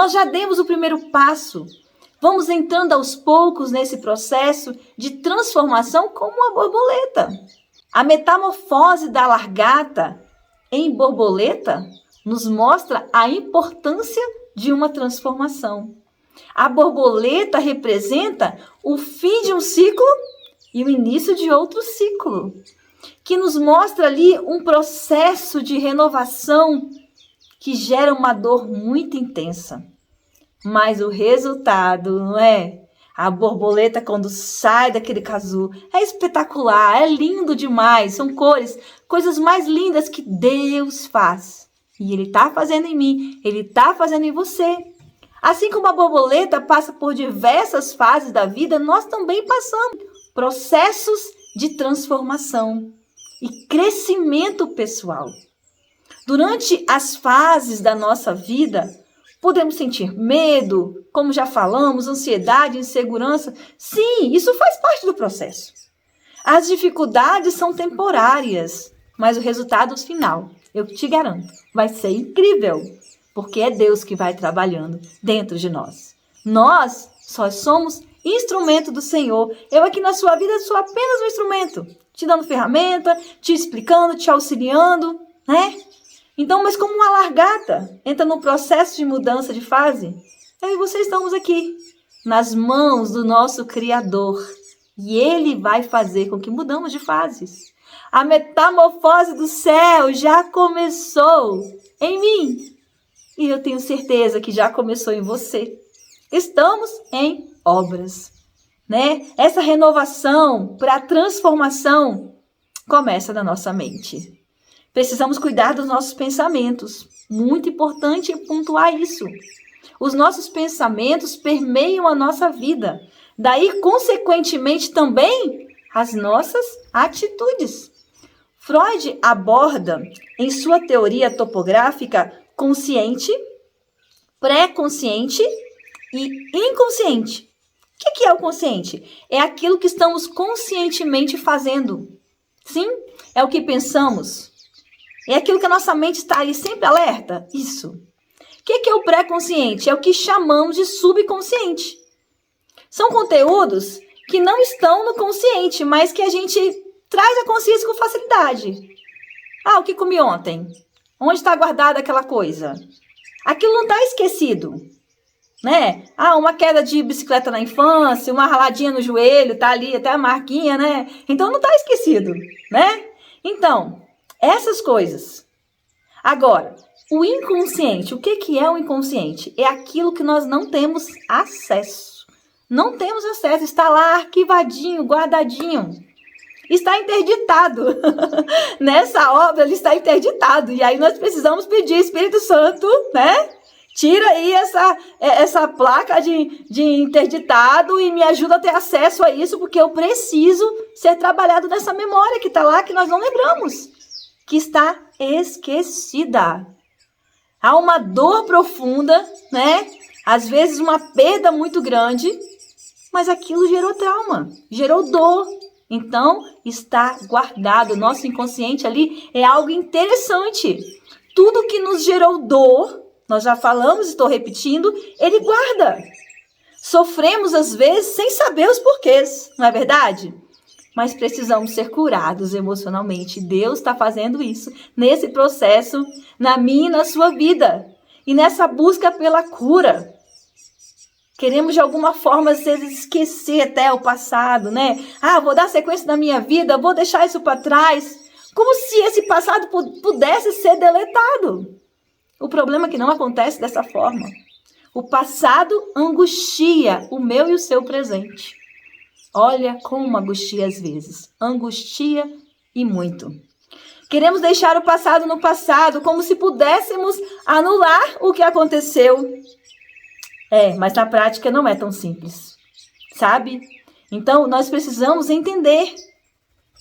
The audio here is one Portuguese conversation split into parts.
Nós já demos o primeiro passo. Vamos entrando aos poucos nesse processo de transformação como uma borboleta. A metamorfose da largata em borboleta nos mostra a importância de uma transformação. A borboleta representa o fim de um ciclo e o início de outro ciclo, que nos mostra ali um processo de renovação que gera uma dor muito intensa. Mas o resultado, não é? A borboleta, quando sai daquele casulo, é espetacular, é lindo demais. São coisas mais lindas que Deus faz. E Ele está fazendo em mim, Ele está fazendo em você. Assim como a borboleta passa por diversas fases da vida, nós também passamos processos de transformação e crescimento pessoal. Durante as fases da nossa vida, podemos sentir medo, como já falamos, ansiedade, insegurança. Sim, isso faz parte do processo. As dificuldades são temporárias, mas o resultado final, eu te garanto, vai ser incrível, porque é Deus que vai trabalhando dentro de nós. Nós só somos instrumento do Senhor. Eu aqui na sua vida sou apenas um instrumento, te dando ferramenta, te explicando, te auxiliando, né? Então, mas como uma largata entra no processo de mudança de fase, eu e você estamos aqui, nas mãos do nosso Criador. E Ele vai fazer com que mudamos de fases. A metamorfose do céu já começou em mim. E eu tenho certeza que já começou em você. Estamos em obras, né? Essa renovação para a transformação começa na nossa mente. Precisamos cuidar dos nossos pensamentos. Muito importante pontuar isso. Os nossos pensamentos permeiam a nossa vida. Daí, consequentemente, também as nossas atitudes. Freud aborda, em sua teoria topográfica, consciente, pré-consciente e inconsciente. O que é o consciente? É aquilo que estamos conscientemente fazendo. Sim, é o que pensamos. É aquilo que a nossa mente está ali sempre alerta? Isso. O que é o pré-consciente? É o que chamamos de subconsciente. São conteúdos que não estão no consciente, mas que a gente traz à consciência com facilidade. Ah, o que comi ontem? Onde está guardada aquela coisa? Aquilo não está esquecido, né? Ah, uma queda de bicicleta na infância, uma raladinha no joelho, tá ali até a marquinha, né? Então não está esquecido, né? Então, essas coisas. Agora, o inconsciente, o que é o inconsciente? É aquilo que nós não temos acesso. Não temos acesso, está lá arquivadinho, guardadinho. Está interditado. Nessa obra ele está interditado. E aí nós precisamos pedir, Espírito Santo, né? Tira aí essa placa de interditado e me ajuda a ter acesso a isso, porque eu preciso ser trabalhado nessa memória que está lá, que nós não lembramos, que está esquecida. Há uma dor profunda, né? Às vezes uma perda muito grande, mas aquilo gerou trauma, gerou dor. Então, está guardado. Nosso inconsciente ali é algo interessante. Tudo que nos gerou dor, nós já falamos, estou repetindo, ele guarda. Sofremos às vezes sem saber os porquês, não é verdade? Mas precisamos ser curados emocionalmente. Deus está fazendo isso nesse processo, na minha e na sua vida. E nessa busca pela cura. Queremos de alguma forma, às vezes, esquecer até o passado, né? Ah, vou dar sequência na minha vida, vou deixar isso para trás. Como se esse passado pudesse ser deletado. O problema é que não acontece dessa forma. O passado angustia o meu e o seu presente. Olha como angustia às vezes. Angustia e muito. Queremos deixar o passado no passado, como se pudéssemos anular o que aconteceu. Mas na prática não é tão simples, sabe? Então, nós precisamos entender.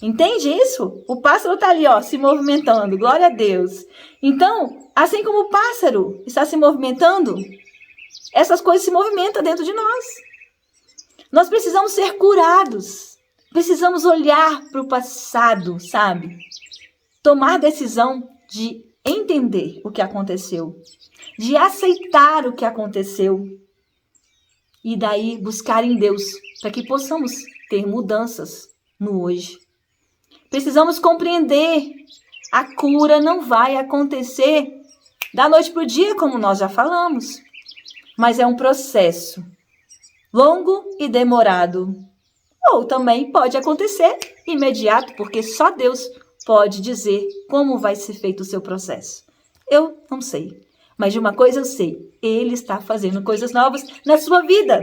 Entende isso? O pássaro está ali, ó, se movimentando. Glória a Deus. Então, assim como o pássaro está se movimentando, essas coisas se movimentam dentro de nós. Nós precisamos ser curados. Precisamos olhar para o passado, sabe? Tomar decisão de entender o que aconteceu, de aceitar o que aconteceu e daí buscar em Deus para que possamos ter mudanças no hoje. Precisamos compreender, a cura não vai acontecer da noite para o dia, como nós já falamos, mas é um processo longo e demorado. Ou também pode acontecer imediato, porque só Deus pode dizer como vai ser feito o seu processo. Eu não sei, mas de uma coisa eu sei, Ele está fazendo coisas novas na sua vida.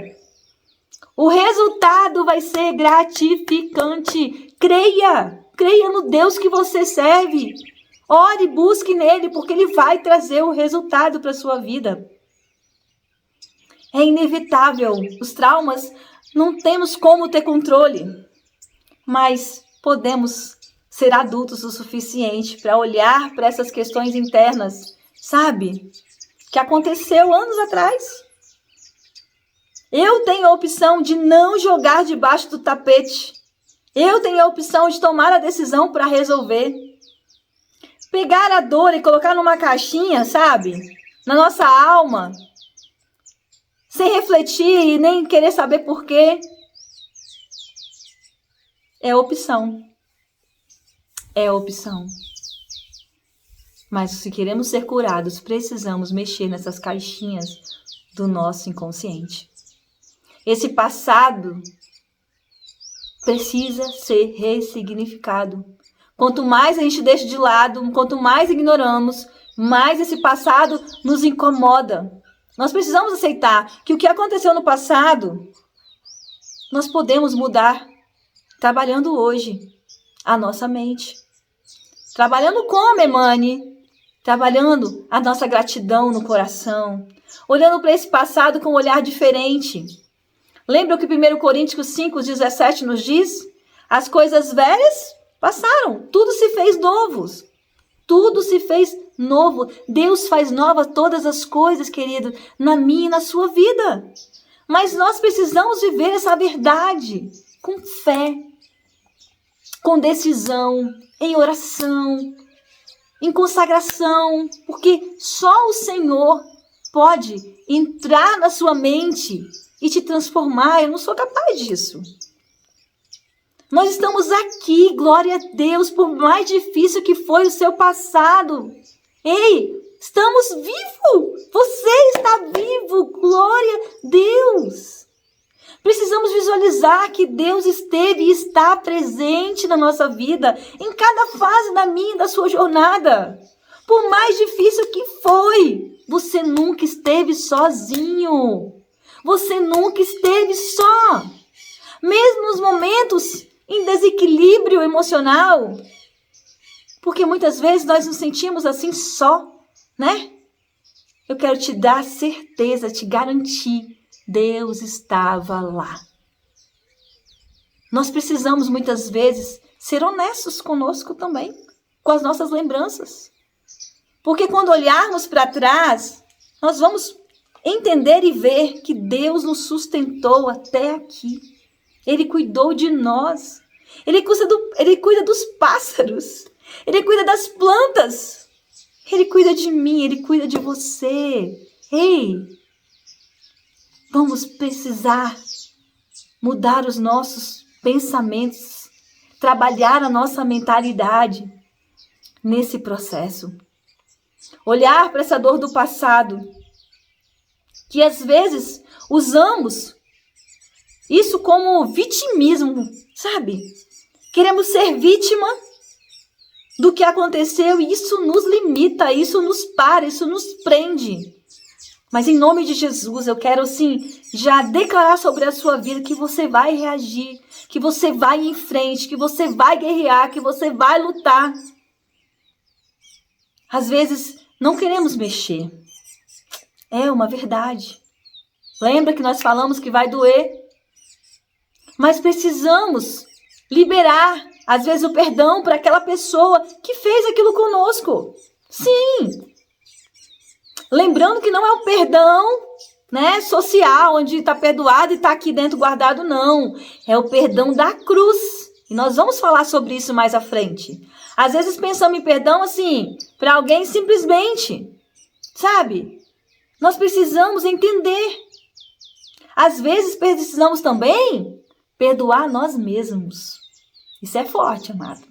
O resultado vai ser gratificante. Creia no Deus que você serve. Ore, busque nele, porque ele vai trazer o resultado para a sua vida. É inevitável. Os traumas não temos como ter controle, mas podemos ser adultos o suficiente para olhar para essas questões internas, sabe? Que aconteceu anos atrás. Eu tenho a opção de não jogar debaixo do tapete. Eu tenho a opção de tomar a decisão para resolver. Pegar a dor e colocar numa caixinha, sabe? Na nossa alma. Sem refletir e nem querer saber por quê. É opção. É opção. Mas se queremos ser curados, precisamos mexer nessas caixinhas do nosso inconsciente. Esse passado precisa ser ressignificado. Quanto mais a gente deixa de lado, quanto mais ignoramos, mais esse passado nos incomoda. Nós precisamos aceitar que o que aconteceu no passado, nós podemos mudar trabalhando hoje a nossa mente. Trabalhando como, Emane? Trabalhando a nossa gratidão no coração. Olhando para esse passado com um olhar diferente. Lembra o que 1 Coríntios 5:17 nos diz? As coisas velhas passaram, tudo se fez novo. Tudo se fez novo. Deus faz nova todas as coisas, querido, na minha e na sua vida. Mas nós precisamos viver essa verdade com fé, com decisão, em oração, em consagração, porque só o Senhor pode entrar na sua mente e te transformar. Eu não sou capaz disso. Nós estamos aqui, glória a Deus, por mais difícil que foi o seu passado. Ei, estamos vivos. Você está vivo, glória a Deus. Precisamos visualizar que Deus esteve e está presente na nossa vida, em cada fase da minha e da sua jornada. Por mais difícil que foi, você nunca esteve sozinho. Você nunca esteve só. Mesmo nos momentos em desequilíbrio emocional. Porque muitas vezes nós nos sentimos assim só, né? Eu quero te dar certeza, te garantir, Deus estava lá. Nós precisamos muitas vezes ser honestos conosco também, com as nossas lembranças. Porque quando olharmos para trás, nós vamos entender e ver que Deus nos sustentou até aqui. Ele cuidou de nós. Ele cuida dos pássaros. Ele cuida das plantas. Ele cuida de mim. Ele cuida de você. Ei, vamos precisar mudar os nossos pensamentos. Trabalhar a nossa mentalidade nesse processo. Olhar para essa dor do passado, que às vezes usamos isso como vitimismo, sabe? Queremos ser vítima do que aconteceu e isso nos limita, isso nos para, isso nos prende. Mas em nome de Jesus, eu quero assim já declarar sobre a sua vida que você vai reagir, que você vai em frente, que você vai guerrear, que você vai lutar. Às vezes não queremos mexer. É uma verdade. Lembra que nós falamos que vai doer? Mas precisamos liberar, às vezes, o perdão para aquela pessoa que fez aquilo conosco. Sim. Lembrando que não é o perdão, né, social, onde está perdoado e está aqui dentro guardado, não. É o perdão da cruz. E nós vamos falar sobre isso mais à frente. Às vezes pensamos em perdão assim, para alguém simplesmente, sabe? Nós precisamos entender. Às vezes precisamos também perdoar nós mesmos. Isso é forte, amado.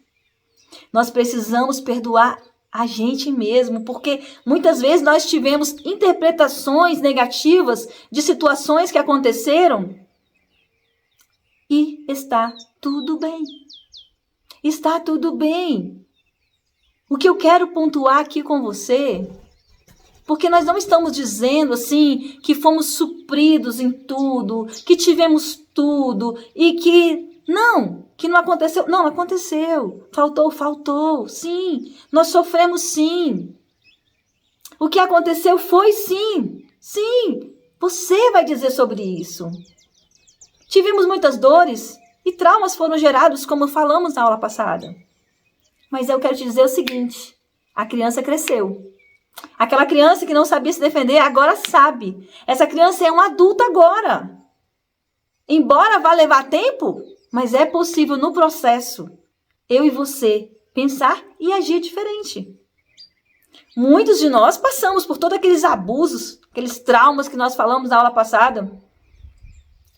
Nós precisamos perdoar a gente mesmo, porque muitas vezes nós tivemos interpretações negativas de situações que aconteceram e está tudo bem. Está tudo bem. O que eu quero pontuar aqui com você, porque nós não estamos dizendo assim que fomos supridos em tudo, que tivemos tudo e que não aconteceu. Não, aconteceu. Faltou. Sim, nós sofremos sim. O que aconteceu foi sim. Sim, você vai dizer sobre isso. Tivemos muitas dores e traumas foram gerados, como falamos na aula passada. Mas eu quero te dizer o seguinte, a criança cresceu. Aquela criança que não sabia se defender, agora sabe. Essa criança é um adulto agora. Embora vá levar tempo, mas é possível no processo, eu e você, pensar e agir diferente. Muitos de nós passamos por todos aqueles abusos, aqueles traumas que nós falamos na aula passada.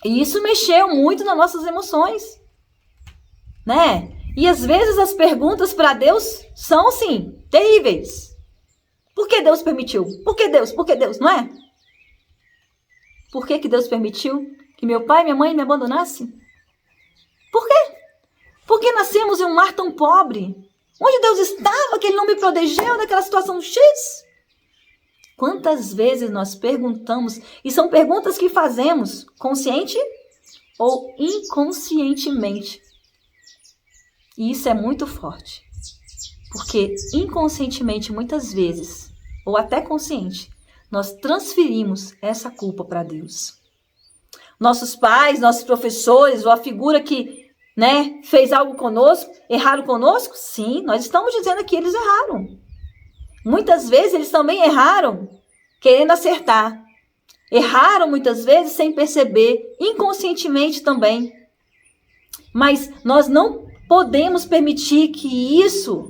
E isso mexeu muito nas nossas emoções, né? E às vezes as perguntas para Deus são, sim, terríveis. Por que Deus permitiu? Por que Deus? Por que Deus? Não é? Por que Deus permitiu que meu pai e minha mãe me abandonassem? Por quê? Porque nascemos em um lar tão pobre. Onde Deus estava que Ele não me protegeu daquela situação X? Quantas vezes nós perguntamos, e são perguntas que fazemos consciente ou inconscientemente. E isso é muito forte. Porque inconscientemente, muitas vezes, ou até consciente, nós transferimos essa culpa para Deus. Nossos pais, nossos professores, ou a figura que, fez algo conosco, erraram conosco? Sim, nós estamos dizendo que eles erraram. Muitas vezes eles também erraram querendo acertar. Erraram muitas vezes sem perceber, inconscientemente também. Mas nós não podemos permitir que isso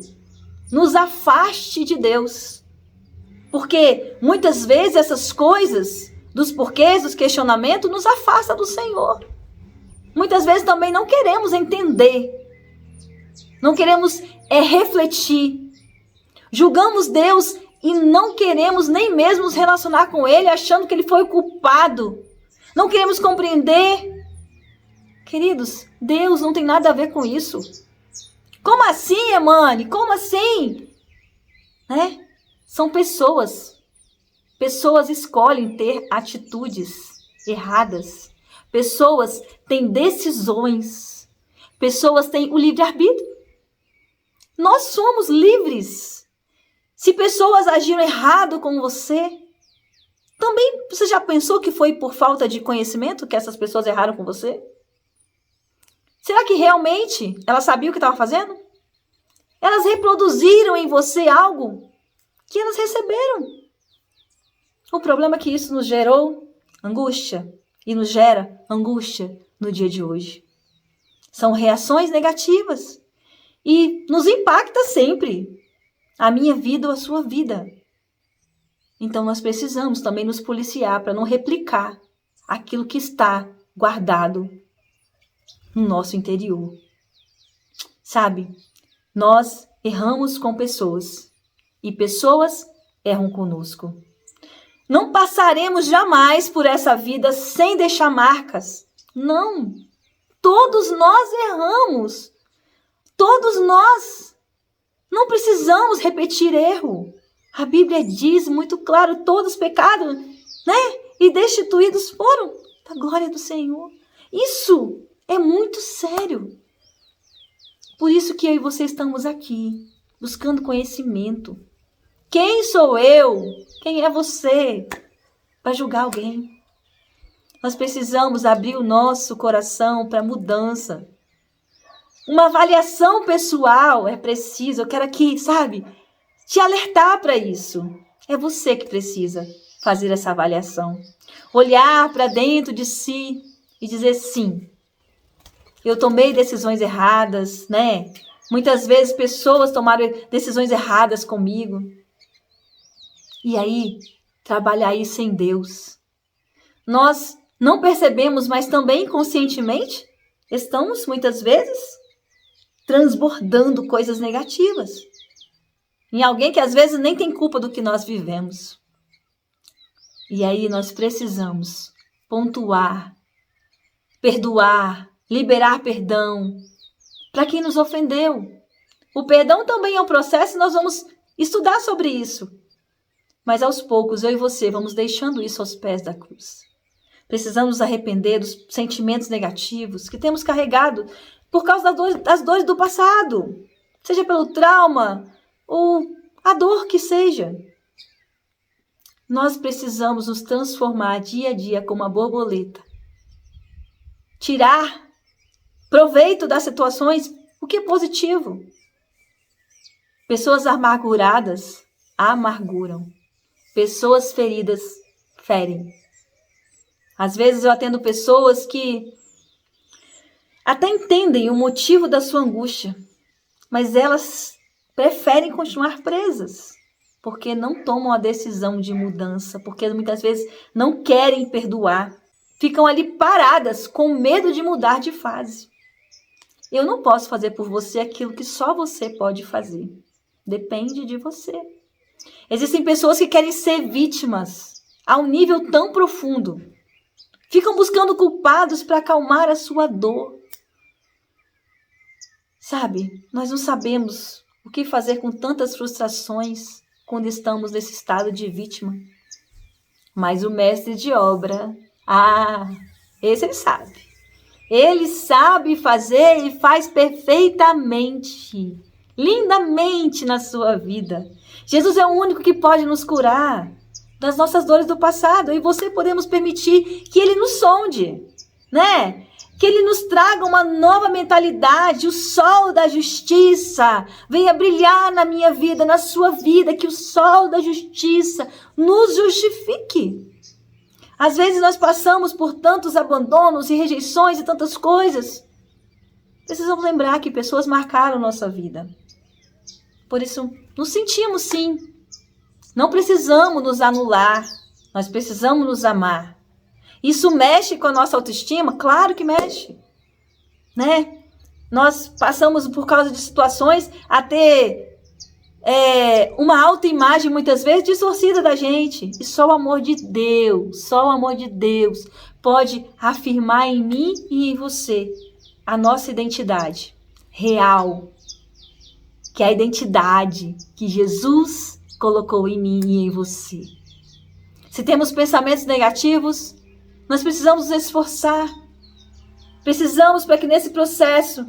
nos afaste de Deus. Porque muitas vezes essas coisas, dos porquês, dos questionamentos, nos afastam do Senhor. Muitas vezes também não queremos entender. Não queremos refletir. Julgamos Deus e não queremos nem mesmo nos relacionar com Ele, achando que Ele foi o culpado. Não queremos compreender. Queridos, Deus não tem nada a ver com isso. Como assim, Emane? Como assim? São pessoas. Pessoas escolhem ter atitudes erradas. Pessoas têm decisões. Pessoas têm o livre-arbítrio. Nós somos livres. Se pessoas agiram errado com você, também você já pensou que foi por falta de conhecimento que essas pessoas erraram com você? Será que realmente elas sabiam o que estavam fazendo? Elas reproduziram em você algo que elas receberam. O problema é que isso nos gerou angústia e nos gera angústia no dia de hoje. São reações negativas e nos impacta sempre a minha vida ou a sua vida. Então nós precisamos também nos policiar para não replicar aquilo que está guardado no nosso interior. Sabe, nós erramos com pessoas e pessoas erram conosco. Não passaremos jamais por essa vida sem deixar marcas. Não. Todos nós erramos. Todos nós. Não precisamos repetir erro. A Bíblia diz muito claro, todos pecados, e destituídos foram da glória do Senhor. Isso é muito sério. Por isso que eu e você estamos aqui, buscando conhecimento. Quem sou eu? Quem é você para julgar alguém? Nós precisamos abrir o nosso coração para mudança. Uma avaliação pessoal é preciso. Eu quero aqui, te alertar para isso. É você que precisa fazer essa avaliação. Olhar para dentro de si e dizer sim. Eu tomei decisões erradas, Muitas vezes pessoas tomaram decisões erradas comigo. E aí, trabalhar isso em Deus. Nós não percebemos, mas também inconscientemente estamos muitas vezes transbordando coisas negativas em alguém que às vezes nem tem culpa do que nós vivemos. E aí nós precisamos pontuar, perdoar, liberar perdão para quem nos ofendeu. O perdão também é um processo e nós vamos estudar sobre isso. Mas aos poucos, eu e você vamos deixando isso aos pés da cruz. Precisamos nos arrepender dos sentimentos negativos que temos carregado por causa das dores do passado. Seja pelo trauma ou a dor que seja. Nós precisamos nos transformar dia a dia como uma borboleta. Tirar proveito das situações, o que é positivo. Pessoas amarguradas amarguram. Pessoas feridas ferem. Às vezes eu atendo pessoas que até entendem o motivo da sua angústia, mas elas preferem continuar presas, porque não tomam a decisão de mudança, porque muitas vezes não querem perdoar, ficam ali paradas com medo de mudar de fase. Eu não posso fazer por você aquilo que só você pode fazer. Depende de você. Existem pessoas que querem ser vítimas a um nível tão profundo. Ficam buscando culpados para acalmar a sua dor. Sabe, nós não sabemos o que fazer com tantas frustrações quando estamos nesse estado de vítima. Mas o mestre de obra, esse ele sabe. Ele sabe fazer e faz perfeitamente, lindamente na sua vida. Jesus é o único que pode nos curar das nossas dores do passado. E você podemos permitir que ele nos sonde, né? Que ele nos traga uma nova mentalidade, o sol da justiça venha brilhar na minha vida, na sua vida, que o sol da justiça nos justifique. Às vezes nós passamos por tantos abandonos e rejeições e tantas coisas. Precisamos lembrar que pessoas marcaram nossa vida. Por isso, nos sentimos sim. Não precisamos nos anular, nós precisamos nos amar. Isso mexe com a nossa autoestima? Claro que mexe, né? Nós passamos por causa de situações a ter uma autoimagem muitas vezes distorcida da gente. E só o amor de Deus pode afirmar em mim e em você a nossa identidade real, que é a identidade que Jesus colocou em mim e em você. Se temos pensamentos negativos, nós precisamos nos esforçar. Precisamos para que nesse processo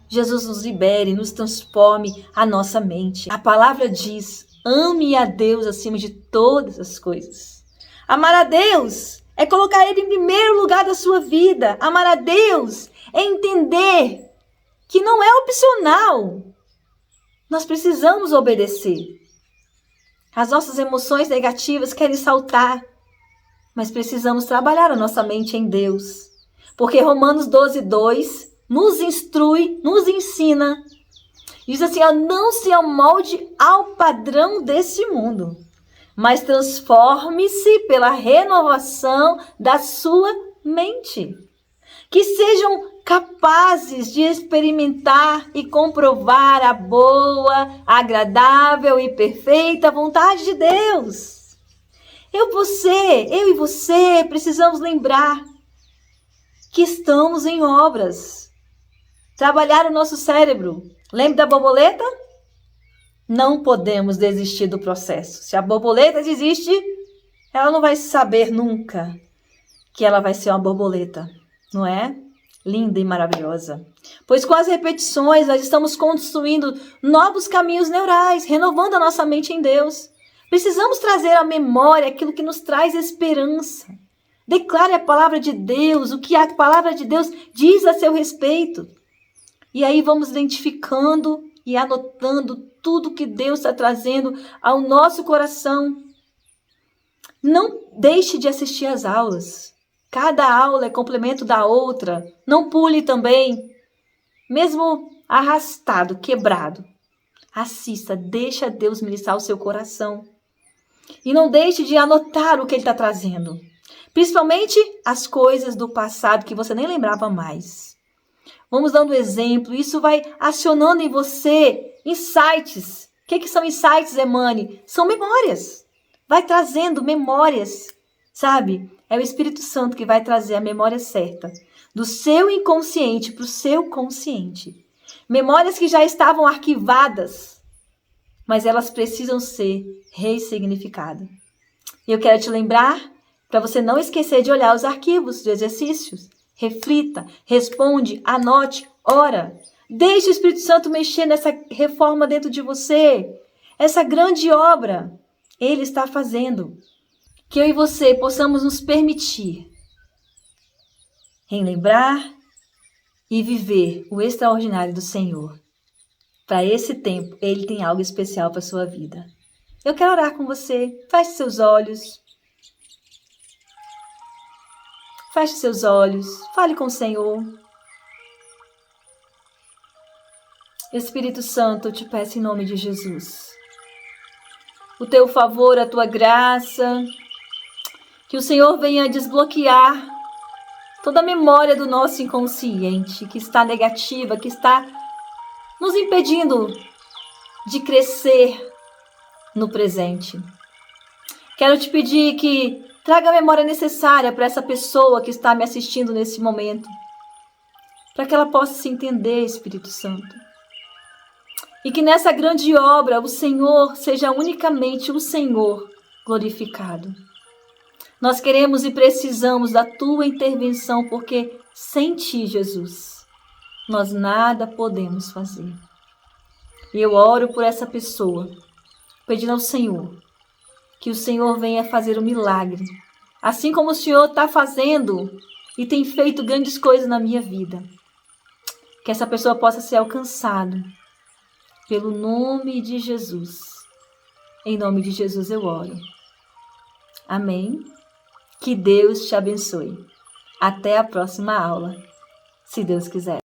Jesus nos libere, nos transforme a nossa mente. A palavra diz: ame a Deus acima de todas as coisas. Amar a Deus é colocar Ele em primeiro lugar da sua vida. Amar a Deus é entender que não é opcional. Nós precisamos obedecer. As nossas emoções negativas querem saltar, mas precisamos trabalhar a nossa mente em Deus. Porque Romanos 12:2 nos instrui, nos ensina. Diz assim, não se amolde ao padrão desse mundo, mas transforme-se pela renovação da sua mente. Que sejam capazes de experimentar e comprovar a boa, agradável e perfeita vontade de Deus. Eu e você precisamos lembrar que estamos em obras. Trabalhar o nosso cérebro. Lembra da borboleta? Não podemos desistir do processo. Se a borboleta desiste, ela não vai saber nunca que ela vai ser uma borboleta, não é? Linda e maravilhosa. Pois com as repetições, nós estamos construindo novos caminhos neurais, renovando a nossa mente em Deus. Precisamos trazer à memória aquilo que nos traz esperança. Declare a palavra de Deus, o que a palavra de Deus diz a seu respeito. E aí vamos identificando e anotando tudo que Deus está trazendo ao nosso coração. Não deixe de assistir às aulas. Cada aula é complemento da outra. Não pule também. Mesmo arrastado, quebrado, assista, deixa Deus ministrar o seu coração. E não deixe de anotar o que Ele está trazendo. Principalmente as coisas do passado que você nem lembrava mais. Vamos dando exemplo. Isso vai acionando em você insights. O que são insights, Emane? São memórias. Vai trazendo memórias, sabe? É o Espírito Santo que vai trazer a memória certa. Do seu inconsciente para o seu consciente. Memórias que já estavam arquivadas, mas elas precisam ser ressignificadas. E eu quero te lembrar, para você não esquecer de olhar os arquivos de exercícios. Reflita, responde, anote, ora. Deixe o Espírito Santo mexer nessa reforma dentro de você. Essa grande obra, Ele está fazendo. Que eu e você possamos nos permitir relembrar e viver o extraordinário do Senhor. Para esse tempo, Ele tem algo especial para a sua vida. Eu quero orar com você. Feche seus olhos. Feche seus olhos. Fale com o Senhor. Espírito Santo, eu te peço em nome de Jesus. O teu favor, a tua graça. Que o Senhor venha desbloquear toda a memória do nosso inconsciente, que está negativa, que está nos impedindo de crescer no presente. Quero te pedir que traga a memória necessária para essa pessoa que está me assistindo nesse momento, para que ela possa se entender, Espírito Santo. E que nessa grande obra o Senhor seja unicamente o Senhor glorificado. Nós queremos e precisamos da tua intervenção, porque sem ti, Jesus, nós nada podemos fazer. E eu oro por essa pessoa, pedindo ao Senhor que o Senhor venha fazer um milagre, assim como o Senhor está fazendo e tem feito grandes coisas na minha vida. Que essa pessoa possa ser alcançada pelo nome de Jesus. Em nome de Jesus eu oro. Amém. Que Deus te abençoe. Até a próxima aula, se Deus quiser.